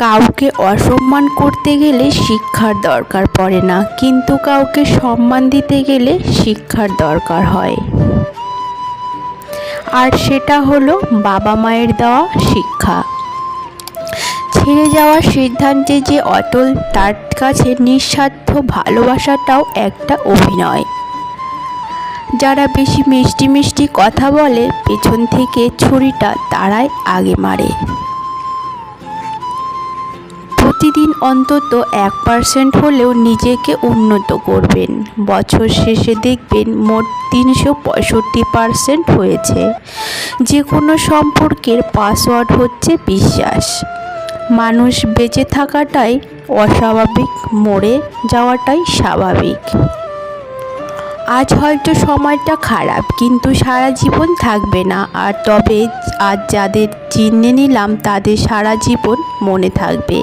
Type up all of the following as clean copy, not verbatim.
কাউকে অসম্মান করতে গেলে শিক্ষার দরকার পড়ে না, কিন্তু কাউকে সম্মান দিতে গেলে শিক্ষার দরকার হয়। আর সেটা হলো বাবা মায়ের দেওয়া শিক্ষা। ছেড়ে যাওয়ার সিদ্ধান্তে যে অটল, তার কাছে নিঃস্বার্থ ভালোবাসাটাও একটা অভিনয়। যারা বেশি মিষ্টি মিষ্টি কথা বলে, পেছন থেকে ছুরিটা তারাই আগে মারে। প্রতিদিন অন্তত 1% হলেও নিজেকে উন্নত করবেন। বছর শেষে দেখবেন মোট 365% হয়েছে। যে কোনো সম্পর্কের পাসওয়ার্ড হচ্ছে বিশ্বাস। মানুষ বেঁচে থাকাটাই অস্বাভাবিক, মরে যাওয়াটাই স্বাভাবিক। আজ হয়তো সময়টা খারাপ, কিন্তু সারা জীবন থাকবে না। আর তবে আজ যাদের চিনে নিলাম, তাদের সারা জীবন মনে থাকবে।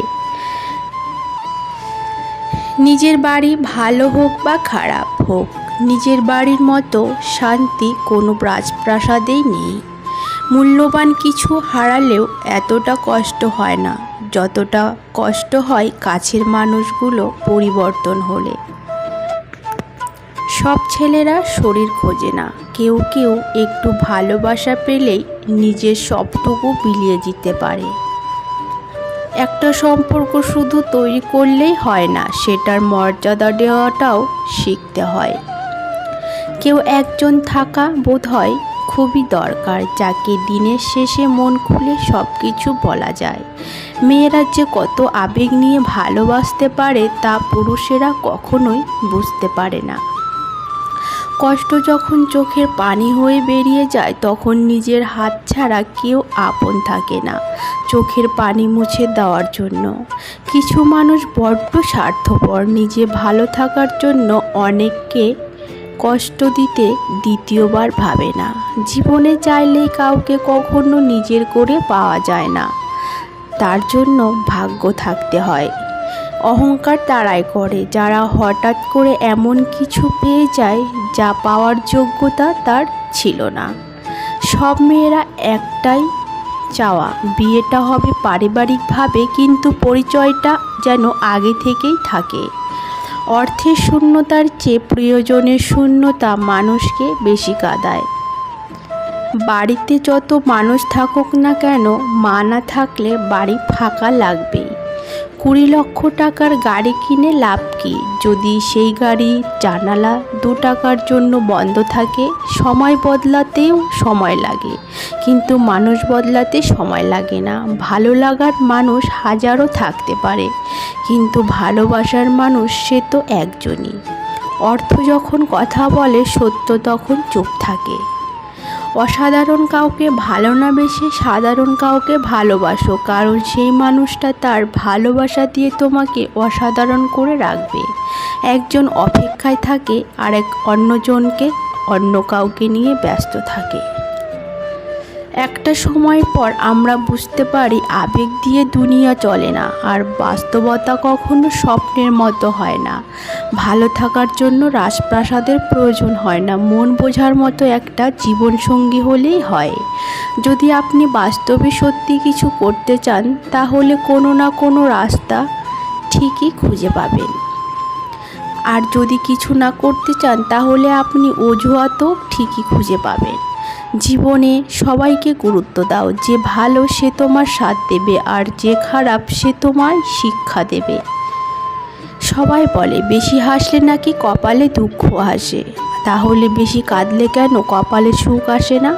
নিজের বাড়ি ভালো হোক বা খারাপ হোক, নিজের বাড়ির মতো শান্তি কোনো রাজপ্রাসাদেই নেই। মূল্যবান কিছু হারালেও এতটা কষ্ট হয় না যতটা কষ্ট হয় কাছের মানুষগুলো পরিবর্তন হলে। সব ছেলেরা শরীর খোঁজে না, কেউ কেউ একটু ভালোবাসা পেলেই নিজের সবটুকু বিলিয়ে দিতে পারে। একটা সম্পর্ক শুধু তৈরি করলেই হয় না, সেটার মর্যাদা দেওয়াটাও শিখতে হয়। কেউ একজন থাকা বোধহয় খুবই দরকার, যাকে দিনের শেষে মন খুলে সব কিছু বলা যায়। মেয়েরা যে কত আবেগ নিয়ে ভালোবাসতে পারে, তা পুরুষেরা কখনোই বুঝতে পারে না। কষ্ট যখন চোখের পানি হয়ে বেরিয়ে যায়, তখন নিজের হাত ছাড়া কেউ আপন থাকে না চোখের পানি মুছে দেওয়ার জন্য। কিছু মানুষ বড্ড স্বার্থপর, নিজে ভালো থাকার জন্য অনেককে কষ্ট দিতে দ্বিতীয়বার ভাবে না। জীবনে চাইলেই কাউকে কখনো নিজের করে পাওয়া যায় না, তার জন্য ভাগ্য থাকতে হয়। অহংকার তারাই করে যারা হঠাৎ করে এমন কিছু পেয়ে যায় যা পাওয়ার যোগ্যতা তার ছিল না। সব মেয়েরা একটাই চাওয়া, বিয়েটা হবে পারিবারিকভাবে, কিন্তু পরিচয়টা যেন আগে থেকেই থাকে। অর্থের শূন্যতার চেয়ে প্রিয়জনের শূন্যতা মানুষকে বেশি কাঁদায়। বাড়িতে যত মানুষ থাকুক না কেন, মা না থাকলে বাড়ি ফাঁকা লাগবেই। 20 লক্ষ টাকার গাড়ি কিনে লাভ কি, যদি সেই গাড়ির জানালা 2 টাকার জন্য বন্ধ থাকে? সময় বদলাতেও সময় লাগে, কিন্তু মানুষ বদলাতে সময় লাগে না। ভালো লাগার মানুষ হাজারো থাকতে পারে, কিন্তু ভালোবাসার মানুষ সে তো একজনই। অর্থ যখন কথা বলে, সত্য তখন চুপ থাকে। অসাধারণ কাউকে ভালো না বেশে সাধারণ কাউকে ভালোবাসো, কারণ সেই মানুষটা তার ভালোবাসা দিয়ে তোমাকে অসাধারণ করে রাখবে। একজন অপেক্ষায় থাকে, আর অন্যজনকে অন্য কাউকে নিয়ে ব্যস্ত থাকে। একটা সময় পর আমরা বুঝতে পারি আবেগ দিয়ে দুনিয়া চলে না, আর বাস্তবতা কখনো স্বপ্নের মতো হয় না। ভালো থাকার জন্য রাজপ্রাসাদের প্রয়োজন হয় না, মন বোঝার মতো একটা জীবনসঙ্গী হলেই হয়। যদি আপনি বাস্তবে সত্যি কিছু করতে চান, তাহলে কোনো না কোনো রাস্তা ঠিকই খুঁজে পাবেন। আর যদি কিছু না করতে চান, তাহলে আপনি অজুহাতও ঠিকই খুঁজে পাবেন। জীবনে সবাইকে গুরুত্ব দাও, যে ভালো সে তোমার সাথ দেবে, আর যে খারাপ সে তোমায় শিক্ষা দেবে। সবাই বলে বেশি হাসলে নাকি কপালে দুঃখ আসে, তাহলে বেশি কাঁদলে কেন কপালে সুখ আসে না?